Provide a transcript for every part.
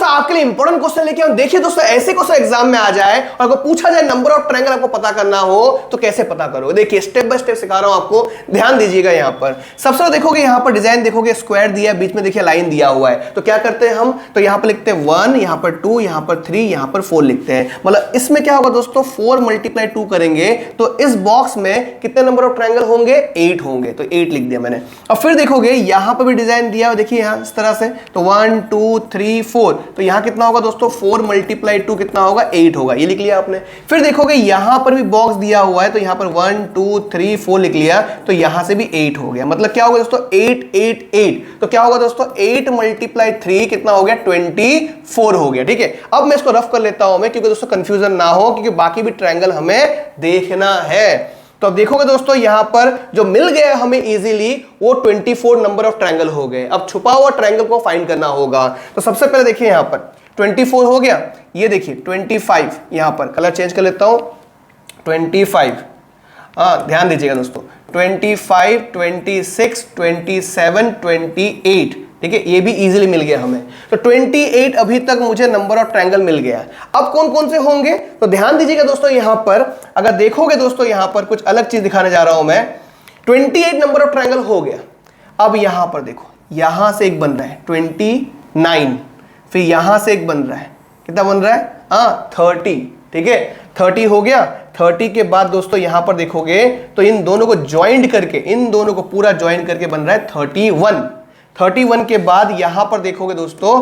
दोस्तों आपके लिए इंपॉर्टेंट क्वेश्चन लेके हम देखिए दोस्तों, ऐसे क्वेश्चन एग्जाम में आ जाए और अगर पूछा जाए नंबर ऑफ ट्रायंगल आपको पता करना हो तो कैसे पता करोगे। देखिए स्टेप बाय स्टेप सिखा रहा हूं आपको, ध्यान दीजिएगा। यहां पर सबसे पहले देखोगे, यहां पर डिजाइन देखोगे, स्क्वायर दिया है, बीच में देखिए लाइन दिया हुआ है, तो क्या करते हैं हम, तो यहां पर लिखते हैं 1, यहां पर 2, यहां पर 3, यहां पर 4 लिखते हैं। मतलब इसमें क्या होगा दोस्तों, 4 × 2 करेंगे तो इस बॉक्स में कितने नंबर ऑफ ट्रायंगल होंगे, 8 होंगे, तो 8 लिख दिया मैंने। अब फिर देखोगे यहां पर भी डिजाइन दिया है, देखिए यहां इस तरह से, तो 1 2 3 4, तो यहां कितना होगा दोस्तों, 4 × 2 कितना होगा, 8 होगा, ये लिख लिया आपने। फिर देखोगे यहां पर भी बॉक्स दिया हुआ है, तो यहां पर 1 2 3 4 लिख लिया, तो यहां से भी 8 हो गया। मतलब क्या होगा दोस्तों, 8 8 8, तो क्या होगा दोस्तों, 8 × 3 कितना हो गया, 24 हो गया। ठीक है, अब मैं इसको रफ कर लेता हूं मैं, क्योंकि दोस्तों कंफ्यूजन ना हो, क्योंकि बाकी भी ट्रायंगल हमें देखना है। तो अब देखोगे दोस्तों, यहां पर जो मिल गया हमें इजीली, वो 24 नंबर ऑफ ट्रायंगल हो गए। अब छुपा हुआ ट्रायंगल को फाइंड करना होगा। तो सबसे पहले देखिए यहां पर 24 हो गया, ये देखिए 25, यहां पर कलर चेंज कर लेता हूं, 25, ध्यान दीजिएगा दोस्तों, 25 26 27 28, ठीक है, ये भी इजीली मिल गया हमें। तो 28 अभी तक मुझे नंबर ऑफ ट्रायंगल मिल गया। अब कौन कौन से होंगे, तो ध्यान दीजिएगा दोस्तों, यहां पर अगर देखोगे दोस्तों, यहां पर कुछ अलग चीज दिखाने जा रहा हूं मैं। 28 नंबर ऑफ ट्रायंगल हो गया। अब यहां पर देखो, यहां से एक बन रहा है 29, फिर यहां से एक बन रहा है, कितना बन रहा है, 30, ठीक है, 30 हो गया। 30 के बाद दोस्तों यहां पर देखोगे तो इन दोनों को ज्वाइंट करके, इन दोनों को पूरा ज्वाइंट करके बन रहा है 31। 31 के बाद यहां पर देखोगे दोस्तों,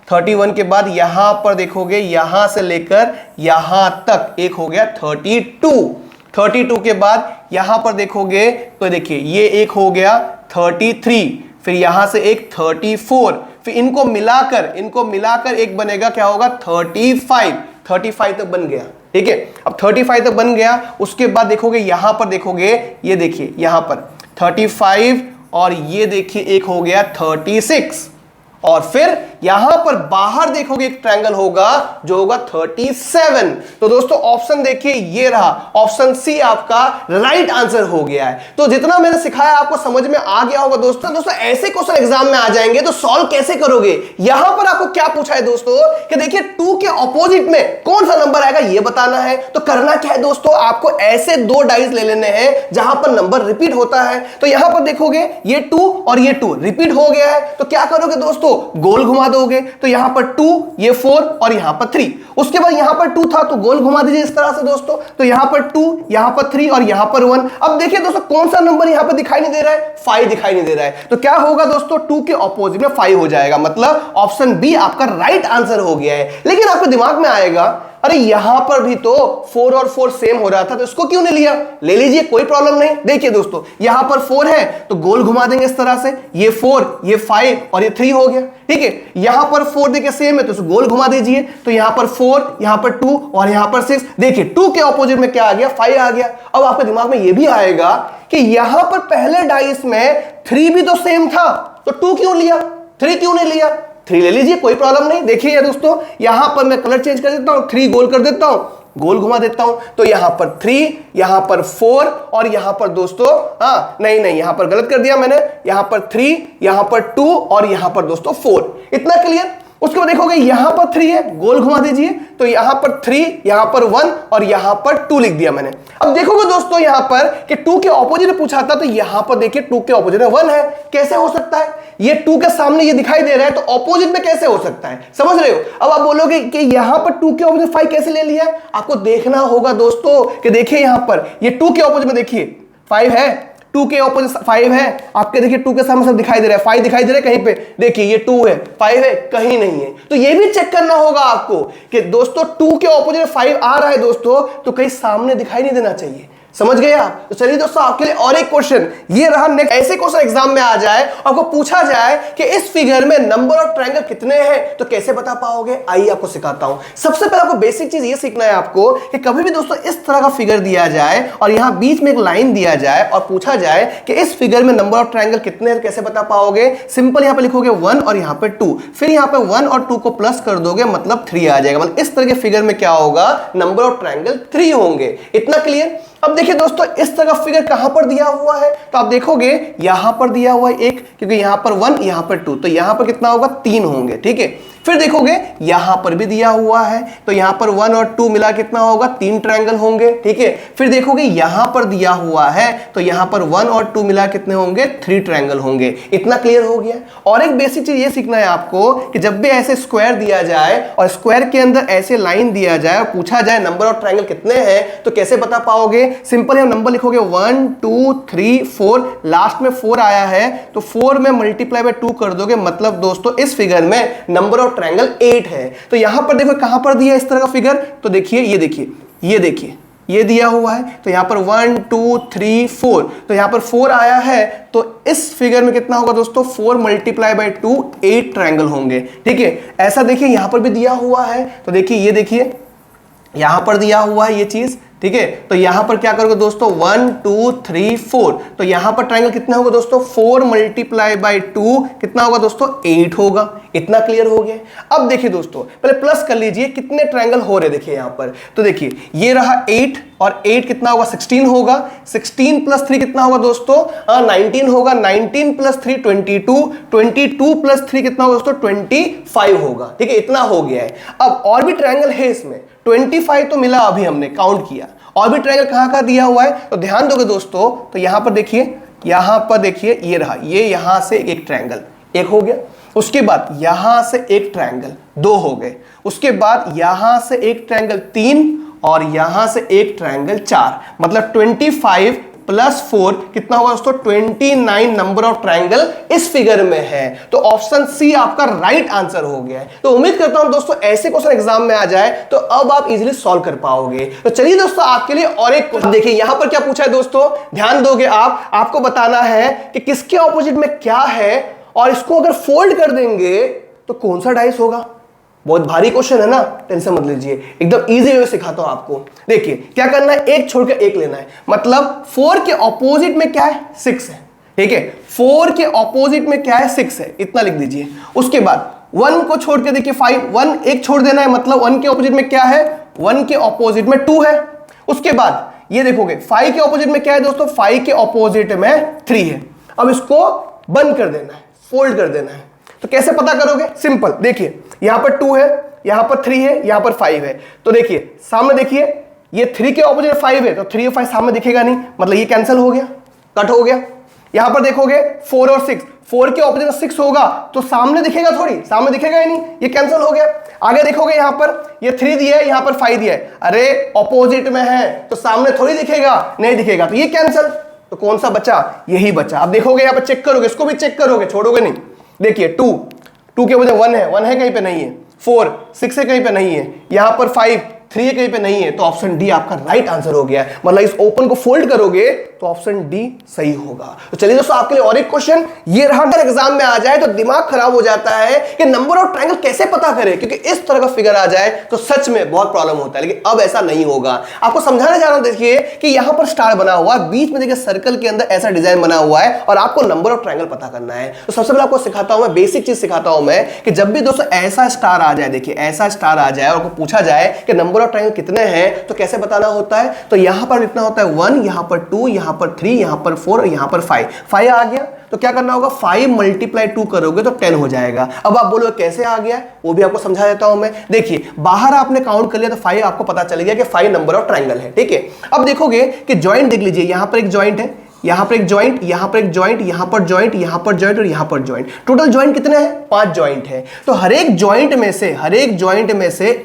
31 के बाद यहां पर देखोगे, यहां से लेकर यहां तक एक हो गया 32। 32 के बाद यहां पर देखोगे तो देखिए ये एक हो गया 33, फिर यहां से एक 34, फिर इनको मिलाकर एक बनेगा, क्या होगा, 35 तक बन गया। ठीक है, अब 35 तक बन गया। उसके बाद देखोगे यहां पर देखोगे, ये देखिए यहां पर 35, और ये देखिए एक हो गया 36, और फिर यहां पर बाहर देखोगे एक ट्रायंगल होगा जो होगा 37। तो दोस्तों ऑप्शन देखिए ये रहा, ऑप्शन सी आपका राइट आंसर हो गया है। तो जितना मैंने सिखाया आपको समझ में आ गया होगा दोस्तों। ऐसे क्वेश्चन एग्जाम में आ जाएंगे तो सॉल्व कैसे करोगे। यहां पर आपको क्या पूछा है दोस्तों कि देखिए 2 के ऑपोजिट में कौन सा नंबर आएगा ये बताना है। तो करना क्या है दोस्तों, आपको ऐसे 2 डाइस ले लेने हैं जहां पर नंबर रिपीट होता है। तो यहां पर देखोगे ये 2 और ये 2 रिपीट हो गया है, तो क्या करोगे दोस्तों, गोल घुमा दोगे। तो यहां पर 2, ये 4 और यहां पर 3। उसके बाद यहां पर 2 था तो गोल घुमा दीजिए इस तरह से दोस्तों। तो यहां पर 2, यहां पर 3 और यहां पर 1। अब देखिए दोस्तों कौन सा नंबर यहां पर दिखाई नहीं दे रहा है, 5 दिखाई नहीं दे रहा है। तो क्या होगा दोस्तों, 2 के ऑपोजिट में 5 हो जाएगा। मतलब ऑप्शन बी आपका राइट आंसर हो गया है। लेकिन आपके दिमाग में आएगा, अरे यहां पर भी तो 4 और 4 सेम हो रहा था, तो इसको क्यों नहीं लिया। ले लीजिए, कोई प्रॉब्लम नहीं। देखिए दोस्तों यहां पर 4 है तो गोल घुमा देंगे इस तरह से, ये 4, ये 5 और ये 3 हो गया। ठीक है, यहां पर 4 देखिए सेम है तो इसको गोल घुमा दीजिए। तो यहां पर 4, यहां पर 2 और यहां पर 6। देखिए 2 के ऑपोजिट में क्या आ गया, 5 आ गया। अब आपके दिमाग में यह भी आएगा कि यहां पर पहले डाइस में 3 भी तो सेम था, तो 2 क्यों लिया, 3 क्यों नहीं लिया। 3 ले लीजिए, कोई प्रॉब्लम नहीं। देखिए दोस्तों यहां पर मैं कलर चेंज कर देता हूं, 3 गोल कर देता हूं, गोल घुमा देता हूं। तो यहां पर 3, यहां पर 4 और यहां पर दोस्तों नहीं यहां पर गलत कर दिया मैंने, यहां पर 3, यहां पर 2 और यहां पर दोस्तों 4। इतना क्लियर। उसके बाद देखोगे यहां पर 3 है, गोल घुमा दीजिए। तो यहां पर 3, यहां पर 1 और यहां पर 2 लिख दिया मैंने। अब देखोगे दोस्तों यहां पर कि 2 के ऑपोजिट पूछा था, तो यहां पर देखिए 2 के ऑपोजिट में 1 है। कैसे हो सकता है, ये 2 के सामने ये दिखाई दे रहा है, तो ऑपोजिट में कैसे हो सकता है, समझ रहे हो। अब आप बोलोगे कि यहां पर 2 के ऑपोजिट 5 कैसे ले लिया। आपको देखना होगा दोस्तों कि देखिए यहां पर ये 2 के ऑपोजिट में देखिए 5 है, 2 के ऑपोजिट 5 है। आपके देखिए 2 के सामने सब दिखाई दे रहा है, 5 दिखाई दे रहा है कहीं पे, देखिए ये 2 है, 5 है, कहीं नहीं है। तो ये भी चेक करना होगा आपको कि दोस्तों 2 के ऑपोजिट 5 आ रहा है दोस्तों, तो कहीं सामने दिखाई नहीं देना चाहिए। समझ गए आप। तो चलिए दोस्तों आपके लिए और एक क्वेश्चन ये रहा नेक्स्ट। ऐसे क्वेश्चन एग्जाम में आ जाए, आपको पूछा जाए कि इस फिगर में नंबर ऑफ ट्रायंगल कितने हैं, तो कैसे बता पाओगे। आइए आपको सिखाता हूं। सबसे पहले आपको बेसिक चीज ये सीखना है आपको कि कभी भी दोस्तों इस तरह का फिगर दिया जाए और यहां बीच में एक लाइन दिया जाए और पूछा जाए कि इस फिगर में नंबर ऑफ ट्रायंगल कितने हैं, कैसे बता पाओगे। सिंपल यहां पे लिखोगे 1 और यहां पे 2, फिर यहां पे 1 और 2 को प्लस कर दोगे, मतलब 3 आ जाएगा। मतलब इस तरह के फिगर में क्या होगा, नंबर ऑफ ट्रायंगल 3 होंगे। इतना क्लियर। अब देखिए दोस्तों इस तरह का फिगर कहां पर दिया हुआ है, तो आप देखोगे यहां पर दिया हुआ है एक, क्योंकि यहां पर 1 यहां पर 2, तो यहां पर कितना होगा 3 होंगे। ठीक है, फिर देखोगे यहां पर भी दिया हुआ है, तो यहां पर 1 और 2 मिला कितना होगा, 3 ट्रायंगल होंगे, ठीक है। फिर देखोगे यहां पर दिया हुआ है, तो यहां पर 1 और 2 मिला कितने होंगे, 3 ट्रायंगल होंगे। इतना क्लियर हो गया। और एक बेसिक चीज ये सीखना है आपको कि जब भी ऐसे स्क्वायर दिया जाए और स्क्वायर के अंदर ऐसे लाइन दिया जाए और पूछा जाए नंबर ऑफ ट्रायंगल कितने हैं, तो कैसे बता पाओगे। सिंपल है, नंबर लिखोगे 1 2 3 4, लास्ट में 4 आया है तो 4 में मल्टीप्लाई बाय 2 कर दोगे, मतलब दोस्तों इस फिगर में नंबर ऑफ ट्रायंगल 8 है। तो यहां पर देखो कहां पर दिया इस तरह का फिगर, तो देखिए ये देखिए, ये देखिए ये दिया हुआ है, तो यहां पर 1 2 3 4, तो यहां पर 4 आया है, तो इस फिगर में कितना होगा दोस्तों, 4 मल्टीप्लाई बाय 2 8 ट्रायंगल होंगे, ठीक है। ऐसा देखिए यहां पर भी दिया हुआ है, तो देखिए ये देखिए यहां पर दिया हुआ है ये चीज, ठीक है। तो यहां पर क्या करोगे दोस्तों, 1 2 3 4, तो यहां पर ट्रायंगल कितना होगा दोस्तों, 4 मल्टीप्लाई बाय 2 कितना होगा दोस्तों, 8 होगा। इतना क्लियर हो गया। अब देखिए दोस्तों पहले प्लस कर लीजिए कितने ट्रायंगल हो रहे, देखिए यहां पर, तो देखिए ये रहा 8 और 8 कितना होगा, 16 होगा। 16 प्लस 3 कितना होगा दोस्तों, 19 होगा। 19 प्लस 3 22, 22 प्लस 3 कितना होगा दोस्तों, 25 होगा, ठीक है। इतना हो गया है। अब और भी ट्रायंगल है इसमें, 25 तो मिला, अभी हमने काउंट किया। और भी ट्रायंगल कहां कहां दिया हुआ है, तो ध्यान दोगे दोस्तों, तो यहां पर देखिए, यहां पर देखिए ये रहा, ये यहां से एक ट्रायंगल एक हो गया, उसके बाद यहां से एक ट्रायंगल 2 हो गए, उसके बाद यहां से एक ट्रायंगल 3 और यहां से एक ट्रायंगल 4, मतलब 25 प्लस 4 कितना होगा दोस्तों, 29 नंबर ऑफ ट्रायंगल इस फिगर में है। तो ऑप्शन सी आपका राइट आंसर हो गया है। तो उम्मीद करता हूं दोस्तों ऐसे क्वेश्चन एग्जाम में आ जाए तो अब आप इजीली सॉल्व कर पाओगे। तो चलिए दोस्तों आपके लिए और एक क्वेश्चन देखिए, यहां पर क्या पूछा है दोस्तों, ध्यान दोगे आप, आपको बताना है कि किसके ऑपोजिट में क्या है और इसको अगर फोल्ड कर देंगे तो कौन सा डाइस होगा। बहुत भारी क्वेश्चन है ना, टेंशन मत लीजिए, एकदम इजी वे सिखाता हूं आपको। देखिए क्या करना है, एक छोड़ के एक लेना है, मतलब 4 के ऑपोजिट में क्या है, 6 है, ठीक है। 4 के ऑपोजिट में क्या है, 6 है, इतना लिख दीजिए। उसके बाद 1 को छोड़ के देखिए 5, 1 एक छोड़ देना है, मतलब 1 के ऑपोजिट में क्या है, 1 के ऑपोजिट में 2 है। उसके बाद ये देखोगे 5 के ऑपोजिट में क्या है दोस्तों, 5 के ऑपोजिट में 3 है। अब इसको बंद कर देना है, फोल्ड कर देना है। तो कैसे पता करोगे, सिंपल, देखिए यहां पर 2 है, यहां पर 3 है, यहां पर 5 है, तो देखिए सामने देखिए ये 3 के ऑपोजिट 5 है, तो 3 और 5 सामने दिखेगा नहीं, मतलब ये कैंसिल हो गया, कट हो गया। यहां पर देखोगे 4 और 6, 4 के ऑपोजिट 6 होगा तो सामने दिखेगा थोड़ी, सामने दिखेगा ही नहीं, ये कैंसिल हो गया। आगे देखोगे यहां पर ये 3 दिया है, यहां पर 5 दिया है, अरे ऑपोजिट में है तो सामने थोड़ी दिखेगा, नहीं दिखेगा, तो ये कैंसिल। तो कौन सा बचा, यही बचा। अब देखोगे यहां पर चेक करोगे, इसको भी चेक करोगे, छोड़ोगे नहीं। देखिए 2 के वजह 1 है कहीं पे नहीं है, 4 6 है कहीं पे नहीं है, यहां पर 5 3 कहीं पे नहीं है, तो ऑप्शन डी आपका राइट आंसर हो गया। मतलब इस ओपन को फोल्ड करोगे तो ऑप्शन डी सही होगा। तो चलिए दोस्तों आपके लिए और एक क्वेश्चन ये रहा, अगर एग्जाम में आ जाए तो दिमाग खराब हो जाता है कि नंबर ऑफ ट्रायंगल कैसे पता करें, क्योंकि इस तरह का फिगर आ जाए तो सच में बहुत प्रॉब्लम होता है। लेकिन अब ऐसा नहीं होगा, आपको समझाना चाह रहा हूं। देखिए कि यहां पर स्टार बना हुआ है, बीच में देखिए सर्कल के अंदर ऐसा डिजाइन बना हुआ है और आपको नंबर ऑफ ट्रायंगल पता करना है। तो सबसे पहले आपको सिखाता हूं मैं, बेसिक चीज सिखाता हूं मैं, कि जब भी दोस्तों ऐसा स्टार आ जाए, देखिए ऐसा स्टार आ जाए और आपको पूछा जाए कि नंबर ऑफ ट्रायंगल कितने हैं तो कैसे बताना होता है। तो यहां पर लिखना होता है 1, यहां पर 2, यहां पर 3, यहां पर 4 और यहां पर 5 आ गया। तो क्या करना होगा, 5 मल्टीप्लाई 2 करोगे तो 10 हो जाएगा। अब आप बोलोगे कैसे आ गया, वो भी आपको समझा देता हूं मैं। देखिए बाहर आपने काउंट कर लिया तो 5 आपको पता चल गया कि 5 नंबर ऑफ ट्रायंगल है, ठीक है। अब देखोगे कि जॉइंट देख लीजिए, यहां पर एक जॉइंट है, यहां पर एक जॉइंट, यहां पर एक जॉइंट, यहां पर जॉइंट, यहां पर जॉइंट और यहां पर जॉइंट। टोटल जॉइंट कितने हैं, 5 जॉइंट है। तो हर एक जॉइंट में से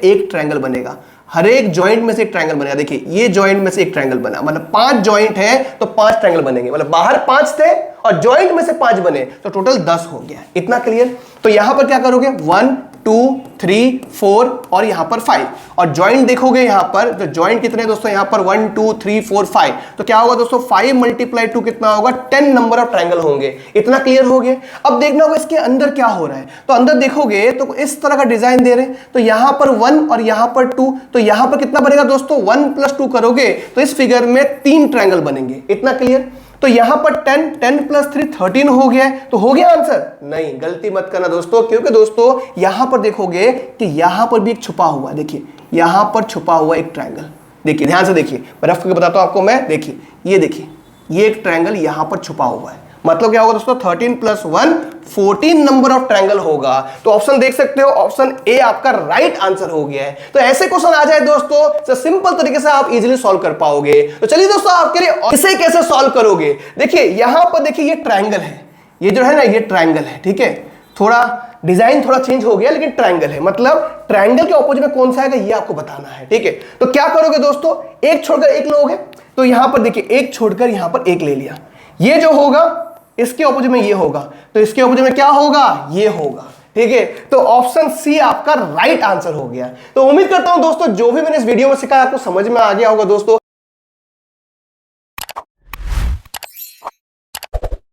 एक ट्रायंगल बनेगा, हर एक जॉइंट में से एक ट्रायंगल बनेगा। देखिए ये जॉइंट में से एक ट्रायंगल बना, मतलब 5 जॉइंट है तो 5 ट्रायंगल बनेंगे, मतलब बाहर 5 थे और जॉइंट में से 5 बने तो टोटल 10 हो गया। इतना क्लियर। तो यहां पर क्या करोगे, 1 2 3 4 और यहां पर 5, और जॉइंट देखोगे यहां पर, तो जॉइंट कितने दोस्तों, यहां पर 1 2 3 4 5, तो क्या होगा दोस्तों 5 मल्टीप्लाई 2 कितना होगा, 10 नंबर ऑफ ट्रायंगल होंगे। इतना क्लियर हो गया। अब देखना होगा इसके अंदर क्या हो रहा है। तो अंदर देखोगे तो इस तरह का डिजाइन दे रहे हैं, तो यहां पर 1 और यहां पर 2, तो यहां पर कितना बनेगा दोस्तों, 1 + 2 करोगे तो इस फिगर में 3 ट्रायंगल बनेंगे। इतना क्लियर। तो यहां पर 10 + 3 13 हो गया, तो हो गया आंसर। नहीं, गलती मत करना दोस्तों, क्योंकि दोस्तों यहां पर देखोगे कि यहां पर भी एक छुपा हुआ है। देखिए यहां पर छुपा हुआ एक ट्रायंगल, देखिए ध्यान से देखिए, मैं रफ करके बताता हूं आपको मैं। देखिए ये देखिए, ये एक ट्रायंगल यहां पर छुपा हुआ है, मतलब क्या होगा दोस्तों, 13 + 1 14 नंबर ऑफ ट्रायंगल होगा। तो ऑप्शन देख सकते हो, ऑप्शन ए आपका राइट आंसर हो गया है। तो ऐसे क्वेश्चन आ जाए दोस्तों तो सिंपल तरीके से आप इजीली सॉल्व कर पाओगे। तो चलिए दोस्तों आपके लिए इसे कैसे सॉल्व करोगे। देखिए यहां पर देखिए ये ट्रायंगल है, ये जो है ना ये ट्रायंगल है, ठीक है। थोड़ा डिजाइन थोड़ा चेंज हो गया लेकिन ट्रायंगल है, मतलब ट्रायंगल के ऑपोजिट में कौन सा आएगा ये आपको बताना है, ठीक है। तो क्या करोगे दोस्तों, एक छोड़कर एक लोगे, तो यहां पर देखिए एक छोड़कर यहां पर एक ले लिया, ये जो होगा इसके ऑपोजिट में ये होगा, तो इसके ऑपोजिट में क्या होगा, ये होगा, ठीक है। तो ऑप्शन सी आपका राइट आंसर हो गया। तो उम्मीद करता हूं दोस्तों जो भी मैंने इस वीडियो में सिखाया आपको समझ में आ गया होगा दोस्तों।